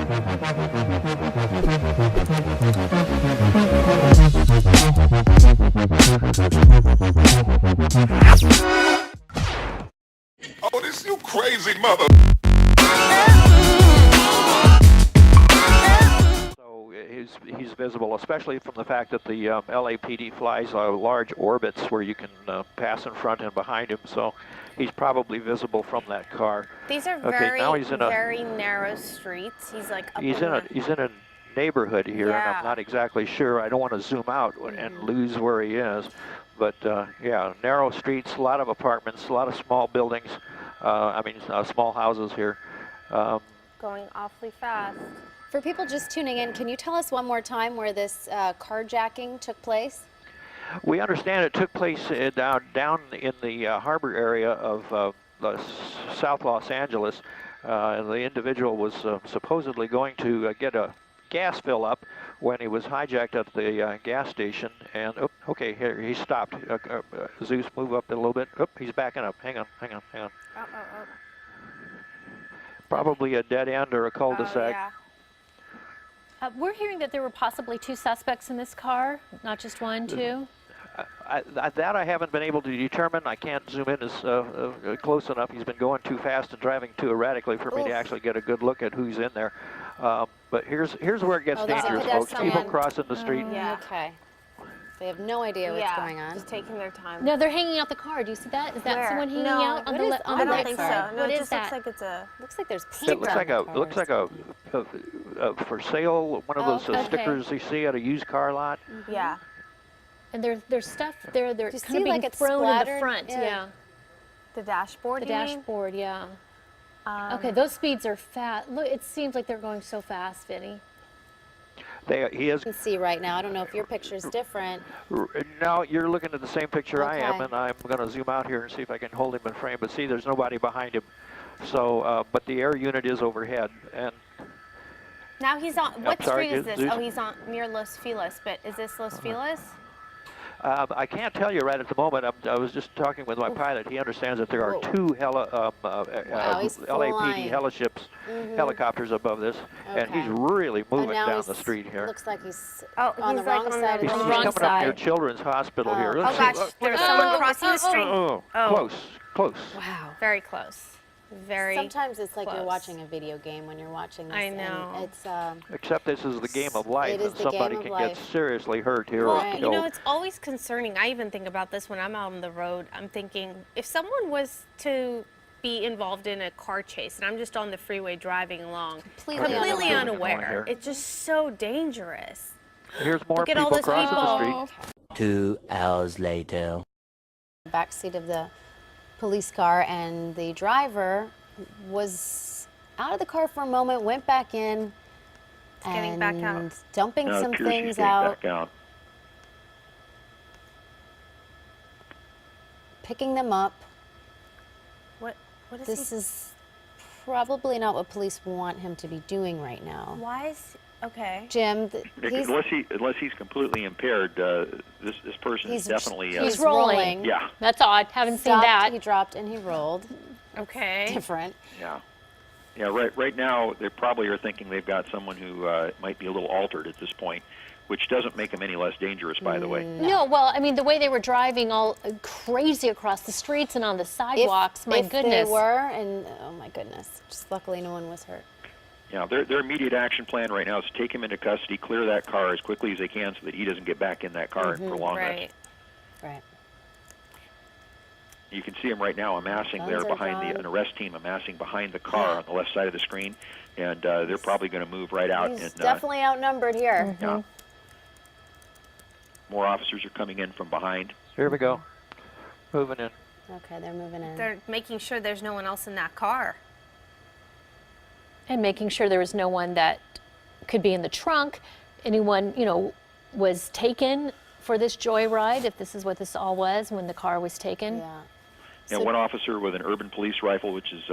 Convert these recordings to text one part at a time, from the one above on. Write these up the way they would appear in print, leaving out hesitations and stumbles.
Oh, this you crazy mother. So he's visible, especially from the fact that the LAPD flies large orbits where you can pass in front and behind him. So he's probably visible from that car. These are very narrow streets. He's like up he's in a neighborhood here, and I'm not exactly sure. I don't want to zoom out and lose where he is. But yeah, narrow streets, a lot of apartments, a lot of small buildings. Small houses here. Going awfully fast. For people just tuning in, can you tell us one more time where this carjacking took place? We understand it took place down in the harbor area of South Los Angeles. The individual was supposedly going to get a gas fill up when he was hijacked at the gas station. And okay, here he stopped. Zeus, move up a little bit. He's backing up. Hang on. Probably a dead end or a cul-de-sac. Yeah. We're hearing that there were possibly 2 suspects in this car, not just 1, 2. That I haven't been able to determine. I can't zoom in as close enough. He's been going too fast and driving too erratically for me to actually get a good look at who's in there. But here's where it gets dangerous, folks. People crossing the street. Yeah. Okay. They have no idea what's going on. Just taking their time. No, they're hanging out the car. Do you see that? Is that someone hanging out on the left side? I don't think so. No, What it is just that? looks like it's a. Looks like there's paint It looks like a for sale, one of those stickers you see at a used car lot. Yeah. And there's stuff there. They're Do you kind see of being like it's thrown in the splattered? front. Yeah. The dashboard. The you mean? dashboard. Yeah. Okay, those speeds are fast. Look, it seems like they're going so fast, Vinny. He is. You can see right now. I don't know if your picture's different. Now you're looking at the same picture I am, Okay. and I'm going to zoom out here and see if I can hold him in frame. But see, there's nobody behind him. So, but the air unit is overhead, and Now he's on. What sorry, street is this? Zeus? Oh, he's on near Los Feliz. But is this Los Feliz? I can't tell you right at the moment. I was just talking with my pilot. He understands that there are 2 he's LAPD flying. heliships, helicopters above this, and he's really moving now down the street here. Looks like he's Oh, on the he's like wrong on side the of He's the wrong coming up near side. Children's Hospital here. Oh Let's gosh, see. there's someone crossing the street. Oh, close. Wow. Very close. Very. Sometimes it's like you're close. watching a video game when you're watching this. I and know. it's Except this is the game of life, It is and the somebody game of can get life. seriously hurt here Well, or you killed. know, it's always concerning. I even think about this when I'm out on the road. I'm thinking, if someone was to be involved in a car chase and I'm just on the freeway driving along, Completely completely unaware. unaware, it's just so dangerous. Here's more Look at all people those crossing the people. street. 2 hours later. back seat of the police car, and the driver was out of the car for a moment, went back in, getting back out. dumping some things out, picking them up. What is This he? is probably not what police want him to be doing right now. Why is okay? Jim, he's Unless he's completely impaired, this person is definitely he's rolling. rolling. yeah. That's odd. Haven't seen Stopped, that. He dropped and he rolled. Okay. Different. Yeah, right now they probably are thinking they've got someone who might be a little altered at this point, which doesn't make him any less dangerous, by the way. No, well, I mean, the way they were driving all crazy across the streets and on the sidewalks, my if goodness. they were, and oh my goodness, just luckily no one was hurt. Yeah, their immediate action plan right now is to take him into custody, clear that car as quickly as they can so that he doesn't get back in that car and prolong Right. it. Right. You can see him right now amassing Guns there are behind drawn. an arrest team amassing behind the car on the left side of the screen, and they're probably going to move right out. He's and definitely outnumbered here. yeah, more officers are coming in from behind. Here we go. Moving in. Okay, they're moving in. They're making sure there's no one else in that car. And making sure there was no one that could be in the trunk. Anyone, you know, was taken for this joyride, if this is what this all was when the car was taken. Yeah. And So- one officer with an urban police rifle, which is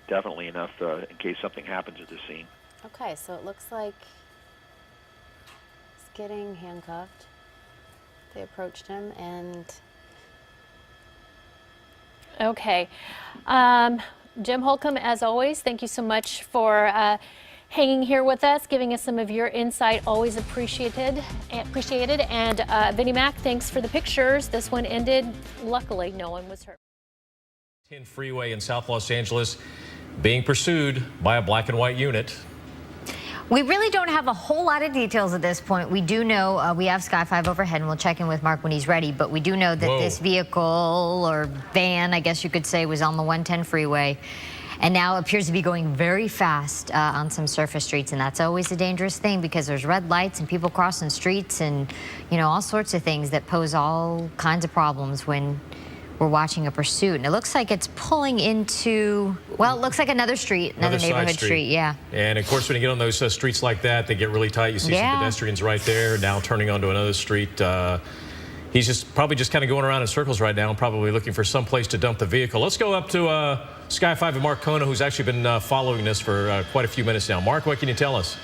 definitely enough in case something happens at the scene. Okay, so it looks like he's getting handcuffed. They approached him, and Okay. Jim Holcomb, as always, thank you so much for hanging here with us, giving us some of your insight. Always appreciated. And Vinnie Mac, thanks for the pictures. This one ended. Luckily, no one was hurt. 10 freeway in South Los Angeles being pursued by a black and white unit. We really don't have a whole lot of details at this point. We do know we have Sky 5 overhead, and we'll check in with Mark when he's ready. But we do know that this vehicle, or van, I guess you could say, was on the 110 freeway, and now appears to be going very fast on some surface streets. And that's always a dangerous thing because there's red lights and people crossing streets and, you know, all sorts of things that pose all kinds of problems when we're watching a pursuit. And it looks like it's pulling into, well, it looks like another street, another neighborhood street. Yeah. And of course, when you get on those streets like that, they get really tight. You see some pedestrians right there, now turning onto another street. He's probably just kind of going around in circles right now, probably looking for some place to dump the vehicle. Let's go up to Sky 5 and Mark Kona, who's actually been following this for quite a few minutes now. Mark, what can you tell us?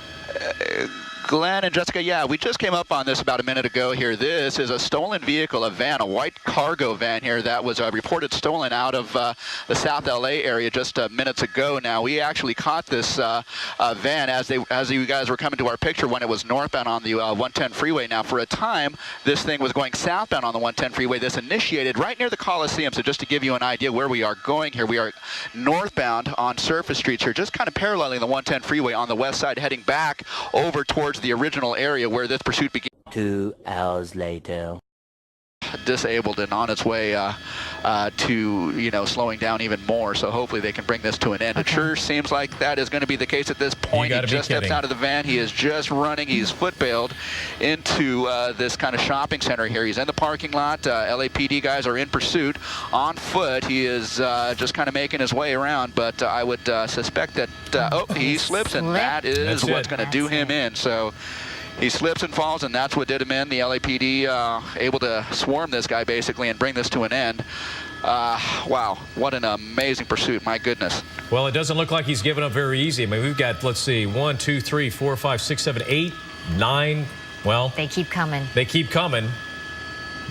Glenn and Jessica, yeah, we just came up on this about a minute ago here. This is a stolen vehicle, a van, a white cargo van here that was reported stolen out of the South LA area just minutes ago. Now, we actually caught this van as you guys were coming to our picture when it was northbound on the 110 freeway. Now, for a time, this thing was going southbound on the 110 freeway. This initiated right near the Coliseum. So just to give you an idea where we are going here, we are northbound on surface streets here, just kind of paralleling the 110 freeway on the west side, heading back over towards the original area where this pursuit began. 2 hours later. Disabled and on its way to, you know, slowing down even more. So hopefully they can bring this to an end. It sure seems like that is going to be the case at this point. He just steps out of the van. He is just running. He's foot-bailed into this kind of shopping center here. He's in the parking lot. LAPD guys are in pursuit on foot. He is just kind of making his way around, but I would suspect that, he slips, and that is what's going to do him in. So he slips and falls, and that's what did him in. The LAPD able to swarm this guy, basically, and bring this to an end. Wow, what an amazing pursuit, my goodness. Well, it doesn't look like he's giving up very easy. I mean, we've got, let's see, 1, 2, 3, 4, 5, 6, 7, 8, 9. Well, they keep coming. They keep coming.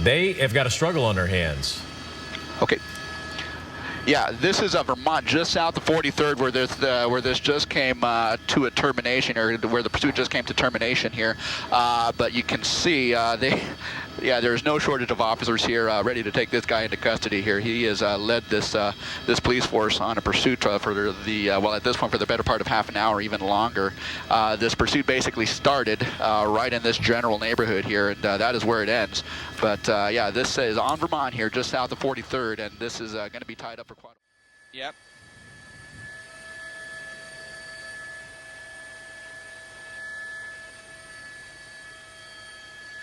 They have got a struggle on their hands. Okay. Yeah, this is Vermont, just south of 43rd, where this just came to a termination, or where the pursuit just came to termination here. But you can see there's no shortage of officers here ready to take this guy into custody here. He has led this police force on a pursuit for well, at this point, for the better part of half an hour, even longer. This pursuit basically started right in this general neighborhood here, and that is where it ends. But yeah, this is on Vermont here, just south of 43rd, and this is going to be tied up for quite a while. Yep.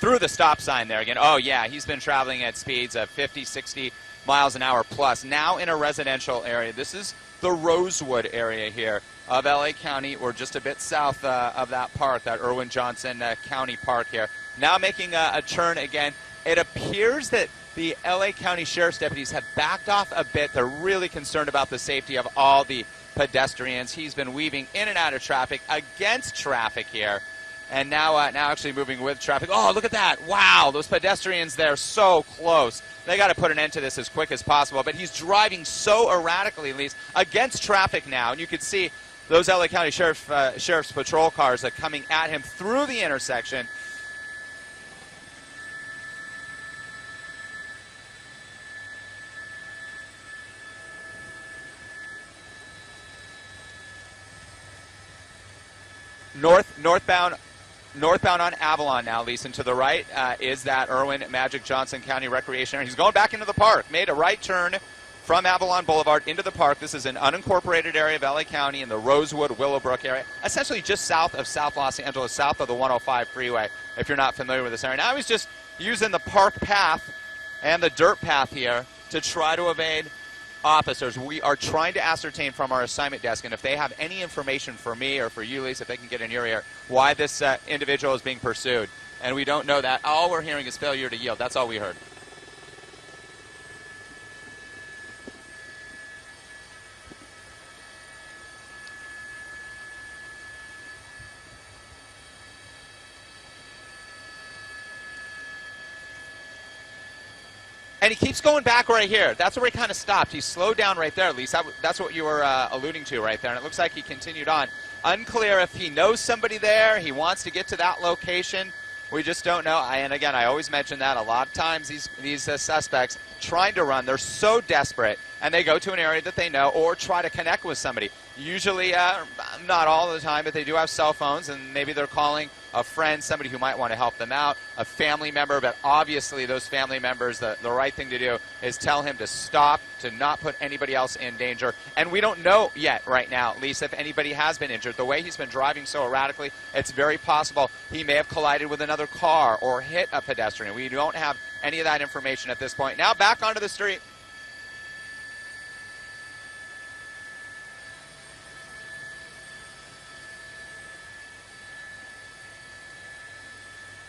Through the stop sign there again. Oh, yeah, he's been traveling at speeds of 50, 60 miles an hour plus. Now in a residential area. This is the Rosewood area here of LA County, or just a bit south of that park, that Irwin Johnson County Park here. Now making a turn again. It appears that the LA County Sheriff's deputies have backed off a bit. They're really concerned about the safety of all the pedestrians. He's been weaving in and out of traffic, against traffic here. And now actually moving with traffic. Oh, look at that. Wow, those pedestrians there, so close. They got to put an end to this as quick as possible. But he's driving so erratically, at least, against traffic now. And you can see those LA County Sheriff's patrol cars are coming at him through the intersection. Northbound on Avalon now, Lisa. And to the right is that Irwin Magic Johnson County Recreation Area. He's going back into the park. Made a right turn from Avalon Boulevard into the park. This is an unincorporated area of LA County in the Rosewood, Willowbrook area, essentially just south of South Los Angeles, south of the 105 freeway, if you're not familiar with this area. Now he's just using the park path and the dirt path here to try to evade officers. We are trying to ascertain from our assignment desk, and if they have any information for me or for you, Lisa, if they can get in your ear, why this individual is being pursued. And we don't know that. All we're hearing is failure to yield. That's all we heard. And he keeps going back right here. That's where he kind of stopped. He slowed down right there, at least. That's what you were alluding to right there. And it looks like he continued on. Unclear if he knows somebody there, he wants to get to that location. We just don't know. And again, I always mention that a lot of times these suspects trying to run, they're so desperate, and they go to an area that they know or try to connect with somebody. Usually, not all the time, but they do have cell phones, and maybe they're calling a friend, somebody who might want to help them out, a family member, but obviously those family members, the right thing to do is tell him to stop, to not put anybody else in danger. And we don't know yet right now, Lisa, if anybody has been injured. The way he's been driving so erratically, it's very possible he may have collided with another car or hit a pedestrian. We don't have any of that information at this point. Now back onto the street.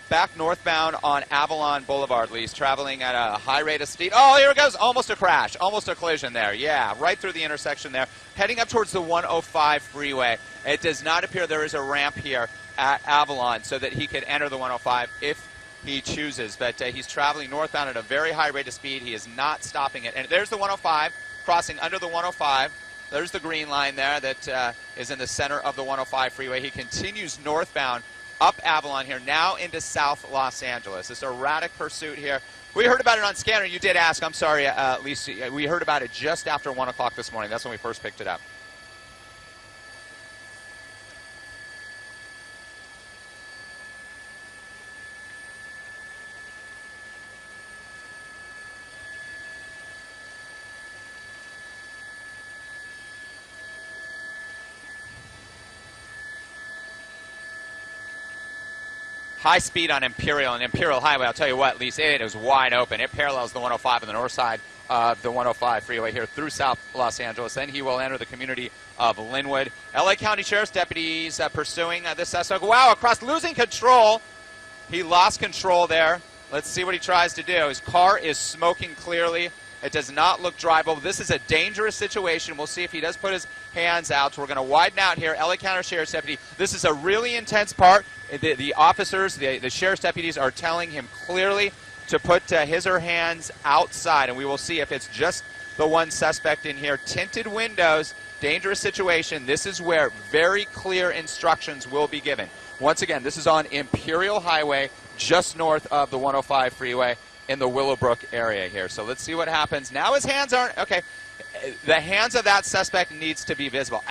Back northbound on Avalon Boulevard, Lise, traveling at a high rate of speed. Oh, here it goes. Almost a crash. Almost a collision there. Yeah, right through the intersection there. Heading up towards the 105 freeway. It does not appear there is a ramp here at Avalon so that he could enter the 105 if he chooses. But he's traveling northbound at a very high rate of speed. He is not stopping it. And there's the 105, crossing under the 105. There's the green line there that is in the center of the 105 freeway. He continues northbound up Avalon here, now into South Los Angeles. This erratic pursuit here. We heard about it on Scanner. You did ask. I'm sorry, Lisa. We heard about it just after 1 o'clock this morning. That's when we first picked it up. High speed on Imperial and Imperial Highway. I'll tell you what, Lisa, it is wide open. It parallels the 105 on the north side of the 105 freeway here through South Los Angeles. Then he will enter the community of Linwood. LA County Sheriff's deputies pursuing this suspect. Wow, losing control. He lost control there. Let's see what he tries to do. His car is smoking clearly. It does not look drivable. This is a dangerous situation. We'll see if he does put his hands out. So we're going to widen out here. LA County Sheriff's deputy. This is a really intense part. The officers, the sheriff's deputies are telling him clearly to put his or her hands outside. And we will see if it's just the one suspect in here. Tinted windows, dangerous situation. This is where very clear instructions will be given. Once again, this is on Imperial Highway, just north of the 105 freeway in the Willowbrook area here. So let's see what happens. Now his hands aren't, okay. The hands of that suspect needs to be visible.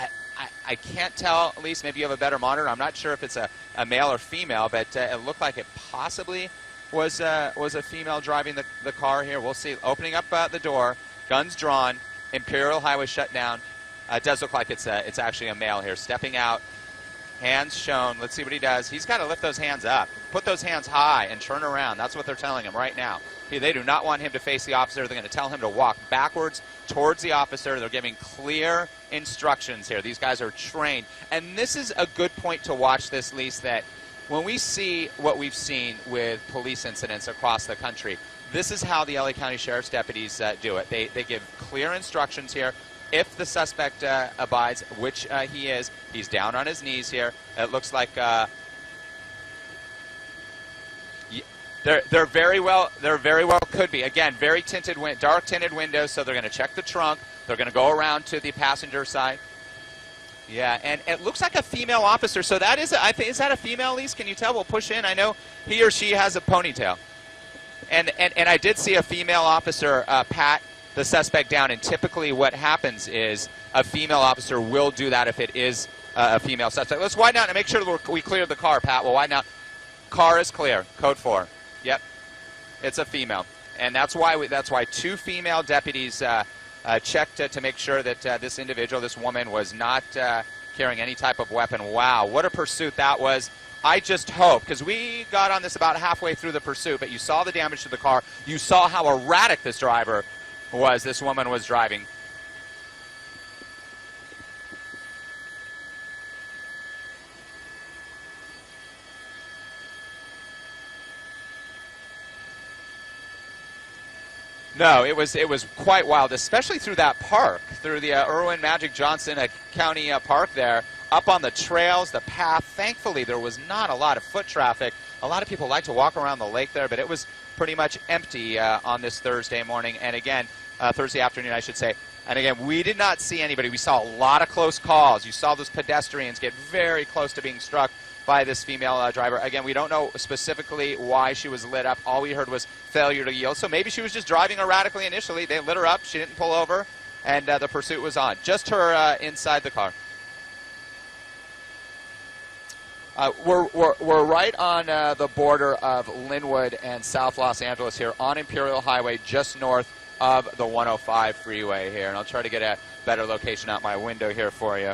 I can't tell, at least maybe you have a better monitor. I'm not sure if it's a male or female, but it looked like it possibly was a female driving the car here. We'll see. Opening up the door, guns drawn, Imperial Highway shut down. It does look like it's actually a male here. Stepping out, hands shown. Let's see what he does. He's got to lift those hands up. Put those hands high and turn around. That's what they're telling him right now. They do not want him to face the officer. They're going to tell him to walk backwards towards the officer. They're giving clear instructions here. These guys are trained. And this is a good point to watch this, Lisa, that when we see what we've seen with police incidents across the country, this is how the LA County Sheriff's deputies do it. They give clear instructions here. If the suspect abides, which he is, he's down on his knees here. It looks like they're very well could be. Again, very tinted, dark tinted windows. So they're going to check the trunk. They're going to go around to the passenger side. Yeah, and it looks like a female officer. So that is, I think, is that a female, Lise? Can you tell? We'll push in. I know he or she has a ponytail. And I did see a female officer pat the suspect down, and typically what happens is a female officer will do that if it is a female suspect. Let's widen out and make sure that we clear the car, Pat. We'll widen out. Car is clear. Code 4. Yep, it's a female, and that's why two female deputies checked to make sure that this individual, this woman, was not carrying any type of weapon. Wow, what a pursuit that was. I just hope, because we got on this about halfway through the pursuit, but you saw the damage to the car. You saw how erratic this driver was, this woman was driving. No, it was quite wild, especially through that park, through the Irwin Magic Johnson County Park there, up on the trails, the path. Thankfully, there was not a lot of foot traffic. A lot of people like to walk around the lake there, but it was pretty much empty on this Thursday morning. And again, Thursday afternoon, I should say. And again, we did not see anybody. We saw a lot of close calls. You saw those pedestrians get very close to being struck by this female driver. Again, we don't know specifically why she was lit up. All we heard was failure to yield. So maybe she was just driving erratically initially. They lit her up. She didn't pull over, and the pursuit was on. Just her inside the car. We're right on the border of Linwood and South Los Angeles here on Imperial Highway, just north of the 105 freeway here. And I'll try to get a better location out my window here for you.